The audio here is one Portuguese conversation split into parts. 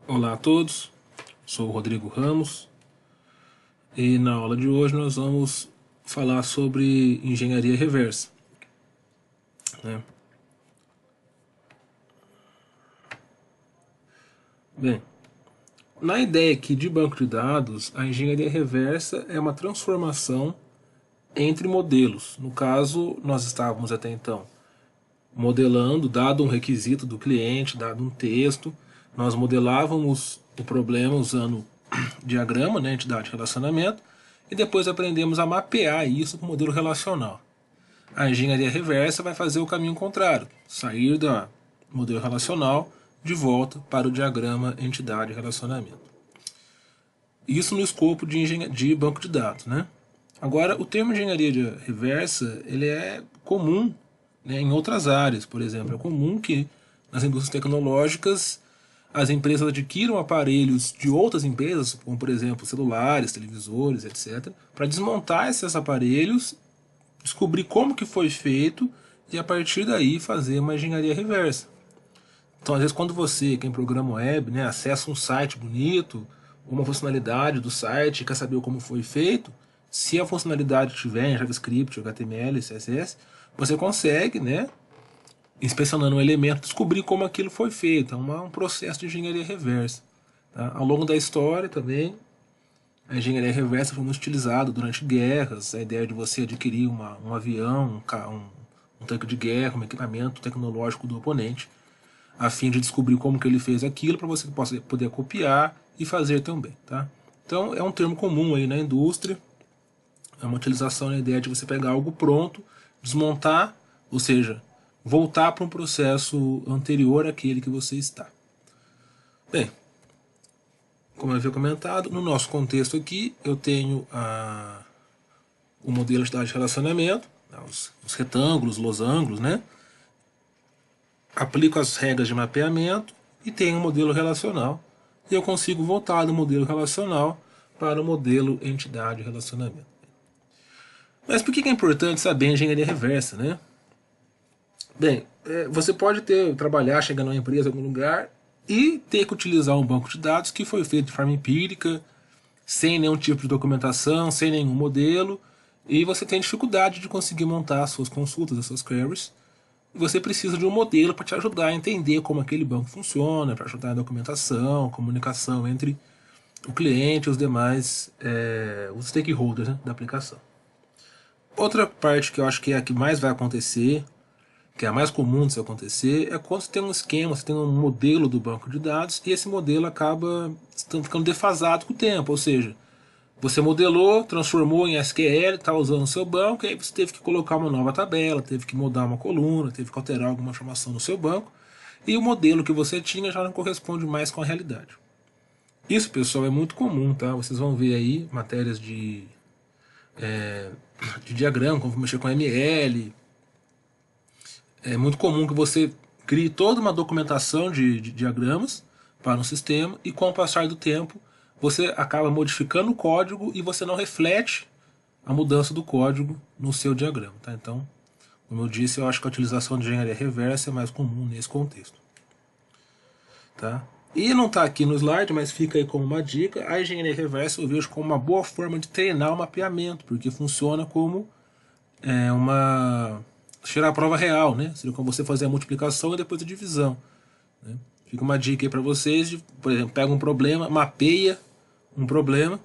Olá a todos, sou o Rodrigo Ramos e na aula de hoje nós vamos falar sobre engenharia reversa, né? Bem, na ideia aqui de banco de dados, a engenharia reversa é uma transformação entre modelos. No caso, nós estávamos até então modelando, dado um requisito do cliente, dado um texto, nós modelávamos o problema usando diagrama, né, entidade de relacionamento, e depois aprendemos a mapear isso com o modelo relacional. A engenharia reversa vai fazer o caminho contrário, sair do modelo relacional de volta para o diagrama entidade relacionamento. Isso no escopo de banco de dados, né? Agora, o termo engenharia reversa ele é comum, né, em outras áreas. Por exemplo, é comum que nas indústrias tecnológicas as empresas adquiram aparelhos de outras empresas, como por exemplo celulares, televisores, etc., para desmontar esses aparelhos, descobrir como que foi feito e a partir daí fazer uma engenharia reversa. Então, às vezes, quando você, quem programa web, né, acessa um site bonito, uma funcionalidade do site, quer saber como foi feito, se a funcionalidade tiver em JavaScript, HTML, CSS, você consegue, né, inspecionando um elemento, descobrir como aquilo foi feito. É um processo de engenharia reversa. Tá? Ao longo da história também, a engenharia reversa foi muito utilizada durante guerras, a ideia de você adquirir um avião, um tanque de guerra, um equipamento tecnológico do oponente, a fim de descobrir como que ele fez aquilo, para você poder copiar e fazer também. Tá? Então é um termo comum aí na indústria, é uma utilização na ideia de você pegar algo pronto, desmontar, ou seja, voltar para um processo anterior àquele que você está. Bem, como eu havia comentado, no nosso contexto aqui eu tenho o modelo de cidade de relacionamento, os retângulos, losangos, né? Aplico as regras de mapeamento e tenho um modelo relacional. E eu consigo voltar do modelo relacional para o modelo entidade relacionamento. Mas por que é importante saber engenharia reversa, né? Bem, você pode trabalhar, chegar numa empresa, em algum lugar, e ter que utilizar um banco de dados que foi feito de forma empírica, sem nenhum tipo de documentação, sem nenhum modelo, e você tem dificuldade de conseguir montar as suas consultas, as suas queries, e você precisa de um modelo para te ajudar a entender como aquele banco funciona, para ajudar na documentação, comunicação entre o cliente e os demais os stakeholders, né, da aplicação. Outra parte que eu acho que é a que mais vai acontecer, que é a mais comum de isso acontecer, é quando você tem um esquema, você tem um modelo do banco de dados e esse modelo acaba ficando defasado com o tempo, ou seja, você modelou, transformou em SQL, está usando o seu banco, e aí você teve que colocar uma nova tabela, teve que mudar uma coluna, teve que alterar alguma informação no seu banco, e o modelo que você tinha já não corresponde mais com a realidade. Isso, pessoal, é muito comum, tá? Vocês vão ver aí matérias de diagrama, como mexer com ML. É muito comum que você crie toda uma documentação de diagramas para um sistema e com o passar do tempo você acaba modificando o código e você não reflete a mudança do código no seu diagrama. Tá? Então, como eu disse, eu acho que a utilização de engenharia reversa é mais comum nesse contexto. Tá? E não está aqui no slide, mas fica aí como uma dica, a engenharia reversa eu vejo como uma boa forma de treinar o mapeamento, porque funciona como tirar a prova real, né? Seria como você fazer a multiplicação e depois a divisão. Né? Fica uma dica aí para vocês, por exemplo, pega um problema, mapeia um problema,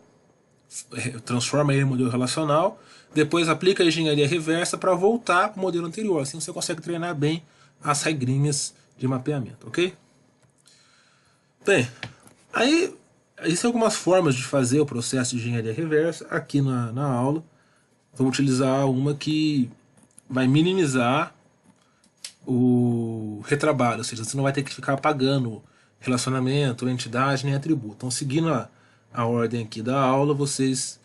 transforma ele em modelo relacional, depois aplica a engenharia reversa para voltar para o modelo anterior. Assim você consegue treinar bem as regrinhas de mapeamento, ok? Bem, aí existem algumas formas de fazer o processo de engenharia reversa. Aqui na aula vamos utilizar uma que vai minimizar o retrabalho, ou seja, você não vai ter que ficar apagando relacionamento, entidade, nem atributo. Então, seguindo a ordem aqui da aula, vocês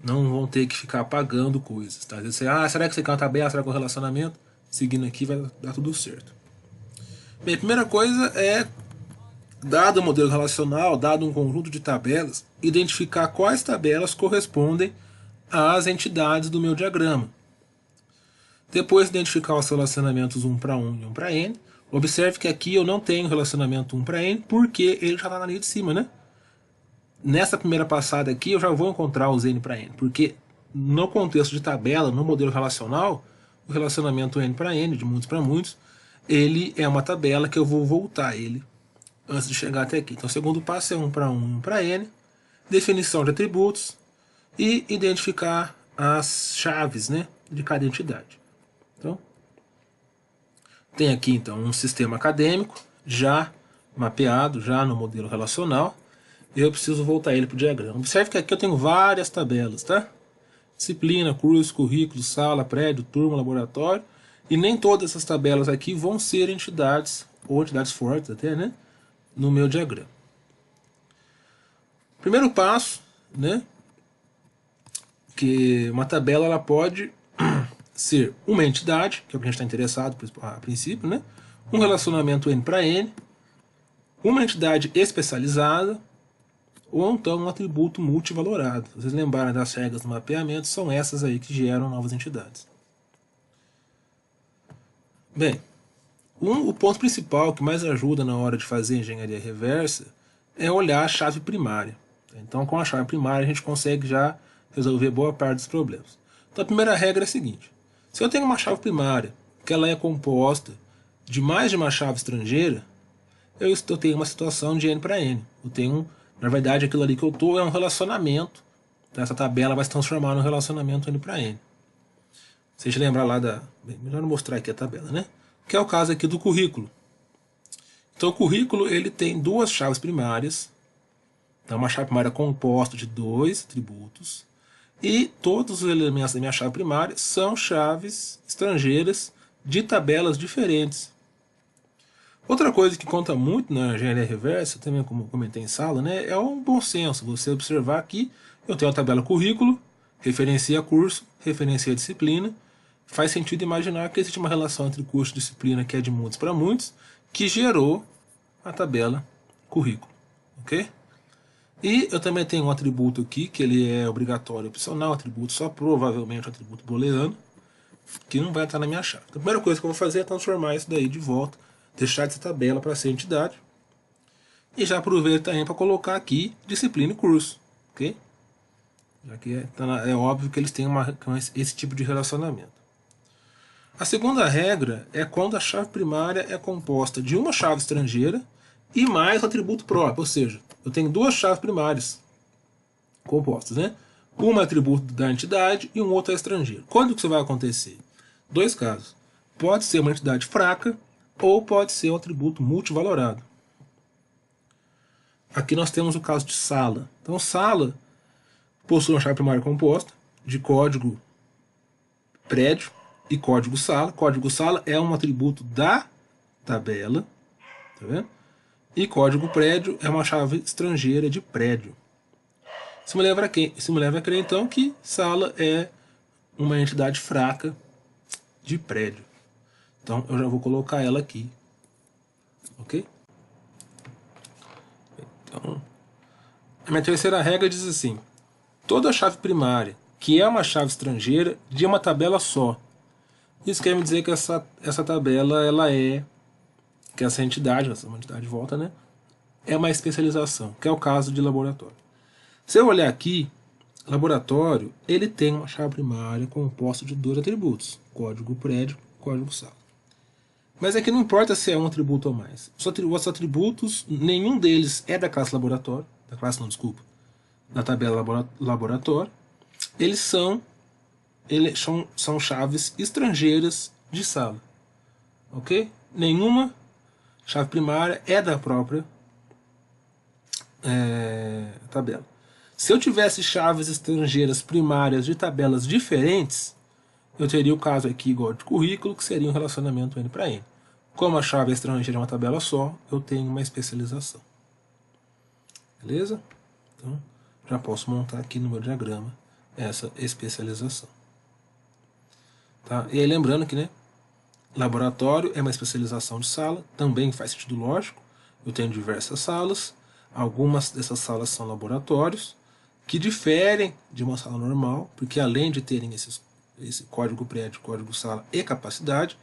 não vão ter que ficar apagando coisas. Tá? Você, será que você quer uma tabela, será que é um relacionamento? Seguindo aqui vai dar tudo certo. Bem, a primeira coisa é, dado o modelo relacional, dado um conjunto de tabelas, identificar quais tabelas correspondem às entidades do meu diagrama. Depois identificar os relacionamentos 1 para 1 e 1 para n, Observe que aqui eu não tenho relacionamento 1 para N, porque ele já está na linha de cima, né? Nessa primeira passada aqui eu já vou encontrar os N para N, porque no contexto de tabela, no modelo relacional, o relacionamento N para N, de muitos para muitos, ele é uma tabela que eu vou voltar ele antes de chegar até aqui. Então o segundo passo é 1 para 1, 1 para N, definição de atributos e identificar as chaves, né, de cada entidade. Então, tem aqui então um sistema acadêmico já mapeado, já no modelo relacional, e eu preciso voltar ele para o diagrama. Observe que aqui eu tenho várias tabelas, tá? Disciplina, curso, currículo, sala, prédio, turma, laboratório, e nem todas essas tabelas aqui vão ser entidades, ou entidades fortes até, né, no meu diagrama. Primeiro passo, né, que uma tabela ela pode ser uma entidade, que é o que a gente está interessado a princípio, né, um relacionamento N para N, uma entidade especializada, ou então um atributo multivalorado. Se vocês lembrarem das regras do mapeamento, são essas aí que geram novas entidades. Bem, o ponto principal que mais ajuda na hora de fazer engenharia reversa é olhar a chave primária. Então, com a chave primária, a gente consegue já resolver boa parte dos problemas. Então, a primeira regra é a seguinte: se eu tenho uma chave primária que ela é composta de mais de uma chave estrangeira, eu tenho uma situação de N para N. Eu tenho, na verdade, aquilo ali que eu estou é um relacionamento. Então, essa tabela vai se transformar num relacionamento N para N. Se a gente lembrar lá da... Bem, melhor não mostrar aqui a tabela, né? Que é o caso aqui do currículo. Então o currículo ele tem duas chaves primárias. Então uma chave primária composta de dois atributos. E todos os elementos da minha chave primária são chaves estrangeiras de tabelas diferentes. Outra coisa que conta muito na engenharia reversa, também como comentei em sala, né, é um bom senso. Você observar que eu tenho a tabela currículo, referencia curso, referencia disciplina. Faz sentido imaginar que existe uma relação entre curso e disciplina que é de muitos para muitos, que gerou a tabela currículo. Ok? E eu também tenho um atributo aqui, que ele é obrigatório e opcional, atributo só provavelmente um atributo booleano, que não vai estar na minha chave. Então, a primeira coisa que eu vou fazer é transformar isso daí de volta, deixar essa tabela para ser entidade, e já aproveito também para colocar aqui disciplina e curso. Ok? Já que é óbvio que eles têm esse tipo de relacionamento. A segunda regra é quando a chave primária é composta de uma chave estrangeira e mais o atributo próprio, ou seja, eu tenho duas chaves primárias compostas, né? Uma é atributo da entidade e um outro é estrangeiro. Quando que isso vai acontecer? Dois casos. Pode ser uma entidade fraca ou pode ser um atributo multivalorado. Aqui nós temos o caso de sala. Então, sala possui uma chave primária composta de código prédio e código sala. Código sala é um atributo da tabela, tá vendo? E código prédio é uma chave estrangeira de prédio. Isso me leva a crer então que sala é uma entidade fraca de prédio. Então eu já vou colocar ela aqui. Ok? Então, a minha terceira regra diz assim: toda chave primária que é uma chave estrangeira de uma tabela só. Isso quer me dizer que essa tabela ela é, que essa entidade de volta, né, é uma especialização, que é o caso de laboratório. Se eu olhar aqui, laboratório ele tem uma chave primária composta de dois atributos, código prédio e código sala. Mas aqui não importa se é um atributo ou mais. Os atributos, nenhum deles é da classe laboratório, da tabela laboratório. Eles são chaves estrangeiras de sala. Ok? Nenhuma chave primária é da própria tabela. Se eu tivesse chaves estrangeiras primárias de tabelas diferentes, eu teria o caso aqui igual de currículo, que seria um relacionamento N para N. Como a chave estrangeira é uma tabela só, eu tenho uma especialização. Beleza? Então, já posso montar aqui no meu diagrama essa especialização. Tá? E aí lembrando que, né, laboratório é uma especialização de sala, também faz sentido lógico. Eu tenho diversas salas, algumas dessas salas são laboratórios, que diferem de uma sala normal, porque além de terem esse código prédio, código sala e capacidade,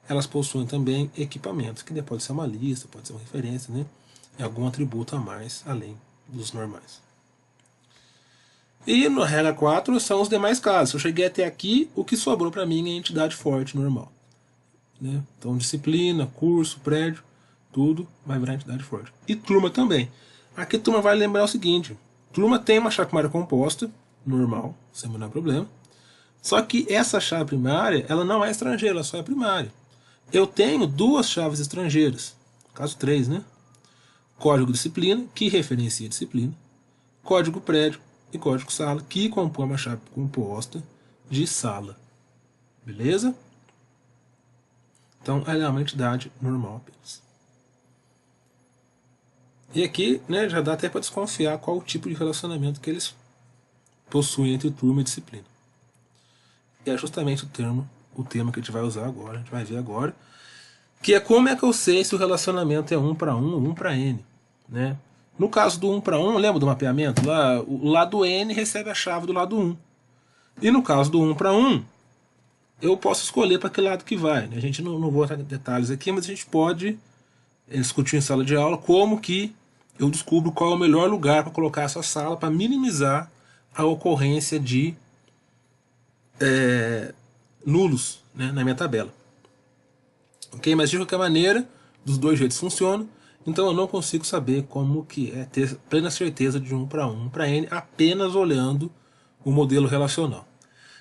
elas possuem também equipamentos, que pode ser uma lista, pode ser uma referência, né? E algum atributo a mais, além dos normais. E na regra 4 são os demais casos. Se eu cheguei até aqui, o que sobrou para mim é a entidade forte normal. Né? Então disciplina, curso, prédio, tudo vai virar entidade forte. E turma também. Aqui turma vai lembrar o seguinte, turma tem uma chave primária composta, normal, sem o menor problema. Só que essa chave primária, ela não é estrangeira, ela só é primária. Eu tenho duas chaves estrangeiras, caso 3, né? Código disciplina, que referencia a disciplina, código prédio e código sala, que compõe uma chave composta de sala. Beleza? Então, ela é uma entidade normal apenas. E aqui, né, já dá até para desconfiar qual o tipo de relacionamento que eles possuem entre turma e disciplina. E é justamente o termo que a gente vai usar agora, a gente vai ver agora, que é como é que eu sei se o relacionamento é 1 para 1 ou 1 para n. Né? No caso do 1 para 1, lembra do mapeamento? Lá, o lado n recebe a chave do lado 1. E no caso do 1 para 1, eu posso escolher para que lado que vai. Né? A gente não vou entrar em detalhes aqui, mas a gente pode discutir em sala de aula como que eu descubro qual é o melhor lugar para colocar essa sala para minimizar a ocorrência de nulos, né, na minha tabela. Ok? Mas de qualquer maneira, dos dois jeitos funcionam, então eu não consigo saber como que é ter plena certeza de 1 para 1 para n apenas olhando o modelo relacional.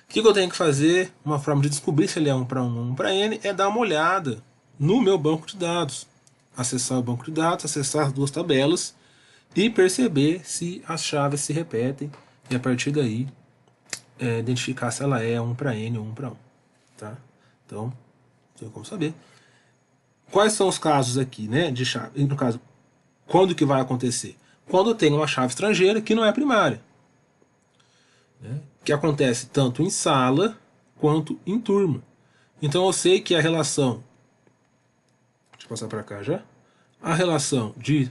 O que eu tenho que fazer? Uma forma de descobrir se ele é 1 para 1 ou 1 para n é dar uma olhada no meu banco de dados. Acessar o banco de dados, acessar as duas tabelas e perceber se as chaves se repetem e a partir daí identificar se ela é 1 para n ou 1 para 1. Tá? Então, tem como saber. Quais são os casos aqui, né, de chave? No caso, quando que vai acontecer? Quando eu tenho uma chave estrangeira que não é primária. Né, que acontece tanto em sala quanto em turma. Então eu sei que a relação, deixa eu passar para cá já, a relação de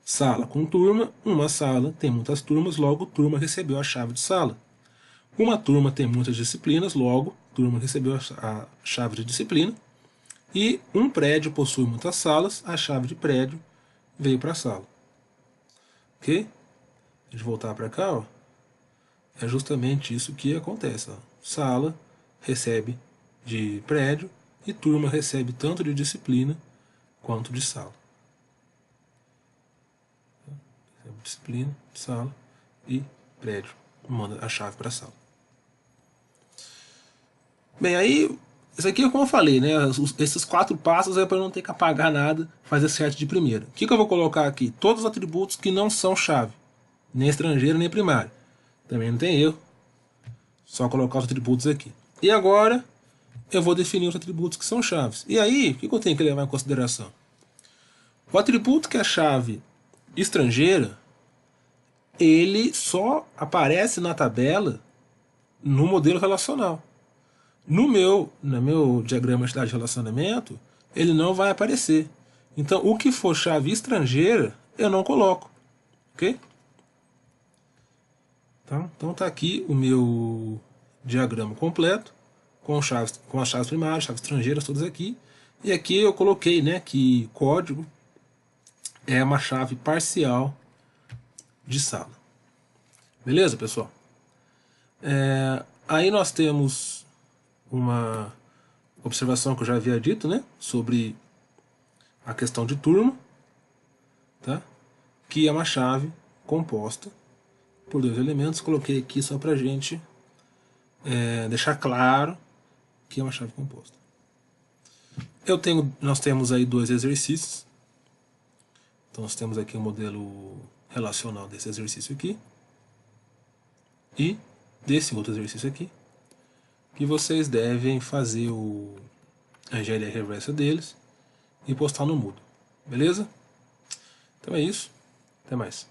sala com turma, uma sala tem muitas turmas, logo turma recebeu a chave de sala. Uma turma tem muitas disciplinas, logo turma recebeu a chave de disciplina. E um prédio possui muitas salas, a chave de prédio veio para a sala. Ok? A gente voltar para cá, ó, é justamente isso que acontece. Ó. Sala recebe de prédio e turma recebe tanto de disciplina quanto de sala. Recebe disciplina, sala e prédio. Manda a chave para a sala. Bem, aí, isso aqui é como eu falei, né? Esses 4 passos é para eu não ter que apagar nada, fazer certo de primeira. O que eu vou colocar aqui? Todos os atributos que não são chave, nem estrangeiro, nem primário. Também não tem erro, só colocar os atributos aqui. E agora, eu vou definir os atributos que são chaves. E aí, o que eu tenho que levar em consideração? O atributo que é chave estrangeira, ele só aparece na tabela no modelo relacional. No meu diagrama de relacionamento, ele não vai aparecer. Então, o que for chave estrangeira, eu não coloco. Ok? Tá? Então, está aqui o meu diagrama completo, com as chaves primárias, chaves estrangeiras, todas aqui. E aqui eu coloquei, né, que código é uma chave parcial de sala. Beleza, pessoal? Aí nós temos uma observação que eu já havia dito, né, sobre a questão de turma, tá? Que é uma chave composta por 2 elementos. Coloquei aqui só para a gente deixar claro que é uma chave composta. Nós temos aí 2 exercícios. Então nós temos aqui o modelo relacional desse exercício aqui e desse outro exercício aqui, que vocês devem fazer a engenharia reversa deles e postar no Moodle. Beleza? Então é isso. Até mais.